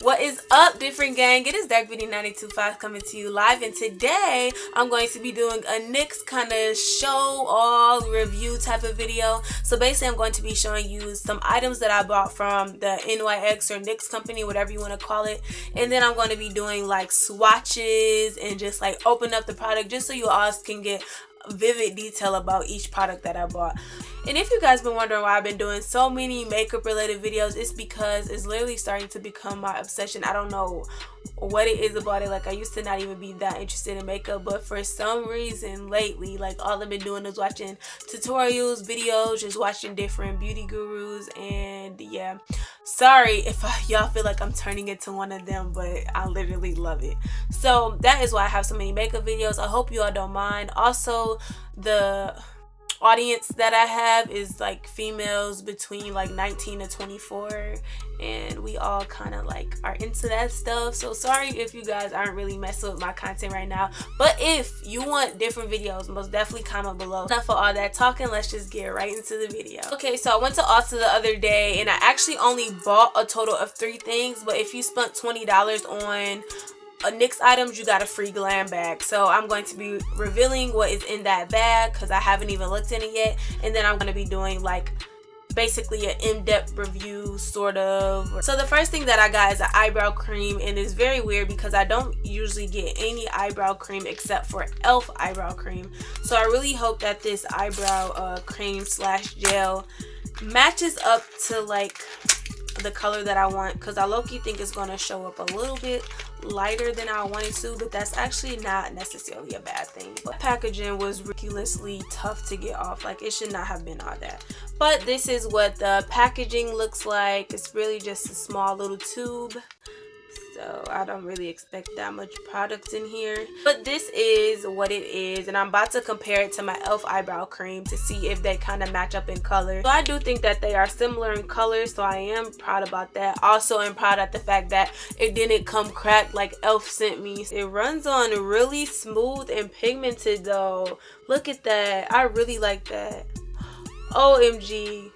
What is up, different gang? It is Dark Beauty 925 coming to you live, and today I'm going to be doing a NYX kind of show all review type of video. So basically I'm going to be showing you some items that I bought from the NYX or NYX company, whatever you want to call it, and then I'm going to be doing like swatches and just like open up the product just so you all can get vivid detail about each product that I bought. And if you guys been wondering why I've been doing so many makeup related videos, it's because it's literally starting to become my obsession. I don't know what it is about it. Like, I used to not even be that interested in makeup, but for some reason lately, like, all I've been doing is watching tutorials, videos, just watching different beauty gurus. And yeah, sorry if y'all feel like I'm turning into one of them, but I literally love it. So that is why I have so many makeup videos. I hope you all don't mind. Also, the audience that I have is like females between like 19 to 24, and we all kind of like are into that stuff. So sorry if you guys aren't really messing with my content right now, but if you want different videos, most definitely comment below. Enough for all that talking, let's just get right into the video. Okay, so I went to Ulta the other day and I actually only bought a total of 3 things, but if you spent $20 on NYX items, you got a free glam bag. So I'm going to be revealing what is in that bag because I haven't even looked in it yet, and then I'm going to be doing like basically an in-depth review sort of. So the first thing that I got is an eyebrow cream, and it's very weird because I don't usually get any eyebrow cream except for e.l.f. eyebrow cream. So I really hope that this eyebrow cream slash gel matches up to like the color that I want, because I low-key think it's going to show up a little bit lighter than I wanted to, but that's actually not necessarily a bad thing. But packaging was ridiculously tough to get off. Like, it should not have been all that. But this is what the packaging looks like. It's really just a small little tube, so I don't really expect that much product in here. But this is what it is, and I'm about to compare it to my e.l.f. eyebrow cream to see if they kind of match up in color. So I do think that they are similar in color, so I am proud about that. Also, I'm proud at the fact that it didn't come cracked like e.l.f. sent me. It runs on really smooth and pigmented though. Look at that. I really like that. OMG,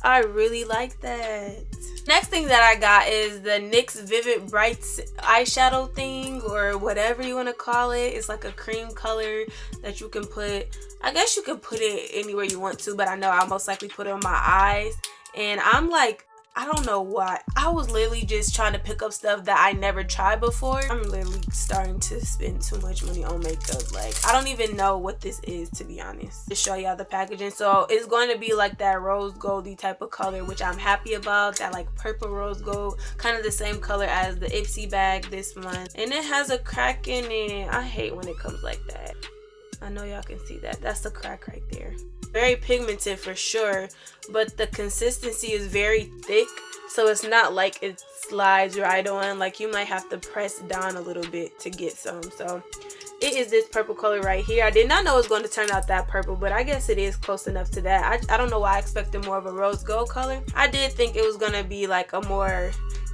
I really like that. Next thing that I got is the NYX Vivid Brights eyeshadow thing, or whatever you want to call it. It's like a cream color that you can put, I guess you can put it anywhere you want to, but I know I'll most likely put it on my eyes. And I'm like, I don't know why. I was literally just trying to pick up stuff that I never tried before. I'm literally starting to spend too much money on makeup. Like, I don't even know what this is, to be honest. To show y'all the packaging. So it's going to be like that rose goldy type of color, which I'm happy about. That like purple rose gold, kind of the same color as the Ipsy bag this month. And it has a crack in it. I hate when it comes like that. I know y'all can see that. That's the crack right there. Very pigmented for sure, but the consistency is very thick, so it's not like it slides right on. Like, you might have to press down a little bit to get some. So it is this purple color right here. I did not know it was going to turn out that purple, but I guess it is close enough to that. I don't know why I expected more of a rose gold color. I did think it was going to be like a more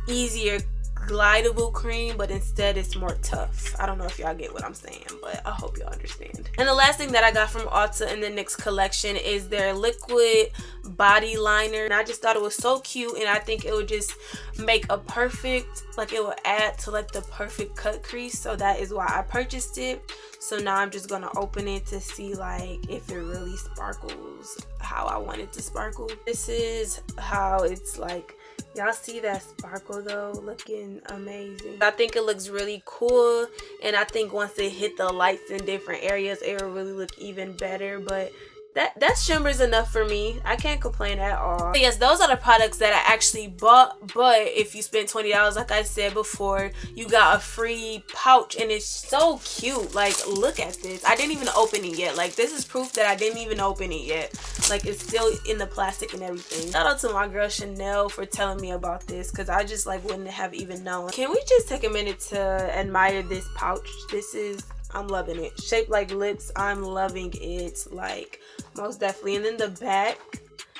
easier glidable cream, but instead it's more tough. I don't know if y'all get what I'm saying, but I hope y'all understand. And the last thing that I got from Ulta in the NYX collection is their liquid body liner, and I just thought it was so cute, and I think it would just make a perfect, like, it would add to like the perfect cut crease. So that is why I purchased it. So now I'm just gonna open it to see like if it really sparkles how I want it to sparkle. This is how it's like. Y'all see that sparkle though? Looking amazing. I think it looks really cool, and I think once it hit the lights in different areas, it will really look even better. But that shimmer's enough for me. I can't complain at all. So yes, those are the products that I actually bought, but if you spend $20, like I said before, you got a free pouch, and it's so cute. Like, look at this. I didn't even open it yet. Like, this is proof that I didn't even open it yet. Like, it's still in the plastic and everything. Shout out to my girl Chanel for telling me about this, because I just like wouldn't have even known. Can we just take a minute to admire this pouch? This is, I'm loving it. Shaped like lips. I'm loving it, like, most definitely. And then the back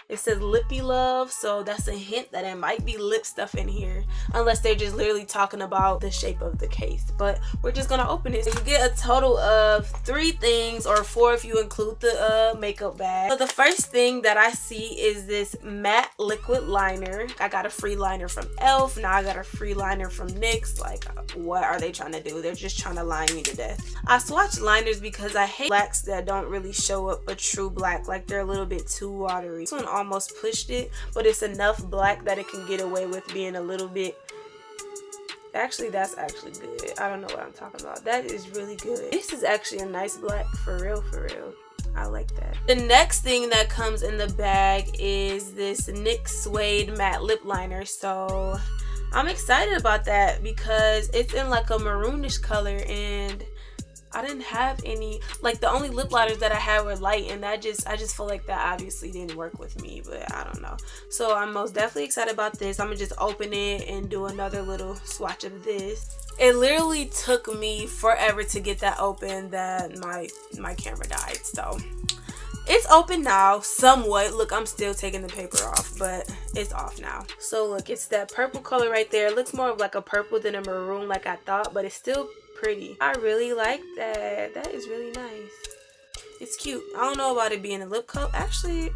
It says lippy love, so that's a hint that it might be lip stuff in here, unless they're just literally talking about the shape of the case. But we're just gonna open it. You get a total of 3 things, or 4 if you include the makeup bag. So the first thing that I see is this matte liquid liner. I got a free liner from Elf. Now I got a free liner from NYX. Like, what are they trying to do? They're just trying to line me to death. I swatch liners because I hate blacks that don't really show up a true black. Like, they're a little bit too watery. This one almost pushed it, but it's enough black that it can get away with being a little bit. Actually, that's actually good. I don't know what I'm talking about. That is really good. This is actually a nice black, for real, for real. I like that. The next thing that comes in the bag is this NYX Suede Matte Lip Liner. So I'm excited about that because it's in like a maroonish color, and I didn't have any, like, the only lip liners that I had were light, and I just feel like that obviously didn't work with me, but I don't know. So I'm most definitely excited about this. I'm gonna just open it and do another little swatch of this. It literally took me forever to get that open that my camera died. So it's open now, somewhat. Look, I'm still taking the paper off, but it's off now. So look, it's that purple color right there. It looks more of like a purple than a maroon like I thought, but it's still pretty. I really like that. That is really nice. It's cute. I don't know about it being a lip coat. Actually,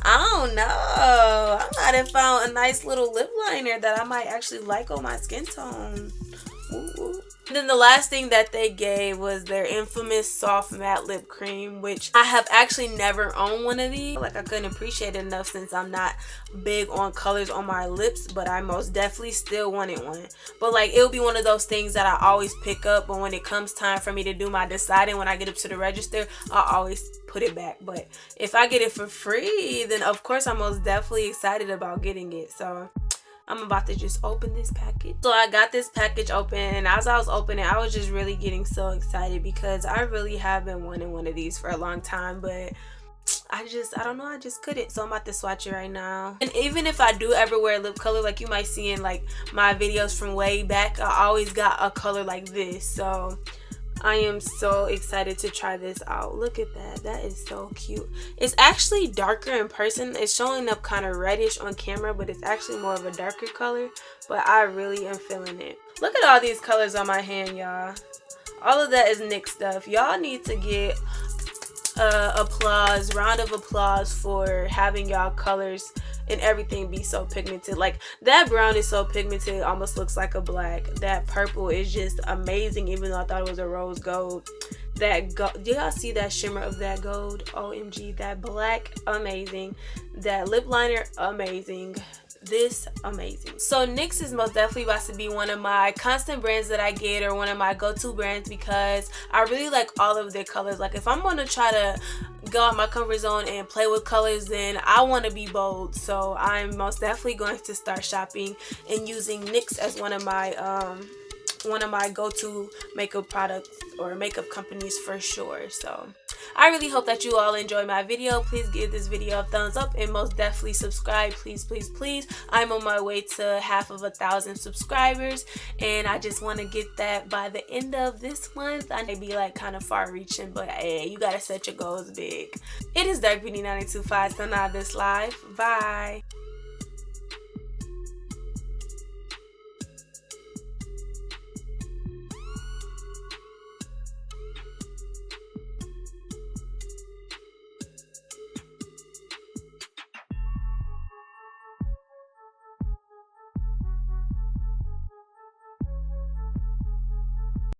I don't know. I might have found a nice little lip liner that I might actually like on my skin tone. Ooh. And then the last thing that they gave was their infamous soft matte lip cream, which I have actually never owned one of these. Like, I couldn't appreciate it enough since I'm not big on colors on my lips, but I most definitely still wanted one. But like, it'll be one of those things that I always pick up, but when it comes time for me to do my deciding, when I get up to the register, I always put it back. But if I get it for free, then of course I'm most definitely excited about getting it. So I'm about to just open this package. So I got this package open, and as I was opening, I was just really getting so excited because I really have been wanting one of these for a long time, but I don't know, I just couldn't. So I'm about to swatch it right now. And even if I do ever wear lip color, like you might see in like my videos from way back, I always got a color like this. So I am so excited to try this out. Look at that. That is so cute. It's actually darker in person. It's showing up kind of reddish on camera, but it's actually more of a darker color. But I really am feeling it. Look at all these colors on my hand, y'all. All of that is NYX stuff. Y'all need to get round of applause for having y'all colors and everything be so pigmented. Like, that brown is so pigmented, it almost looks like a black. That purple is just amazing, even though I thought it was a rose gold. That gold, do y'all see that shimmer of that gold? OMG. That black, amazing. That lip liner, amazing. This, amazing. So NYX is most definitely about to be one of my constant brands that I get, or one of my go-to brands, because I really like all of their colors. Like, if I'm going to try to go out my comfort zone and play with colors, then I want to be bold. So I'm most definitely going to start shopping and using NYX as one of my go-to makeup products or makeup companies for sure. So I really hope that you all enjoy my video. Please give this video a thumbs up, and most definitely subscribe. Please, please, please. I'm on my way to half of 1,000 subscribers, and I just want to get that by the end of this month. I may be like kind of far reaching, but hey, you gotta set your goals big. It is Dark Beauty 925, so now this live. Bye.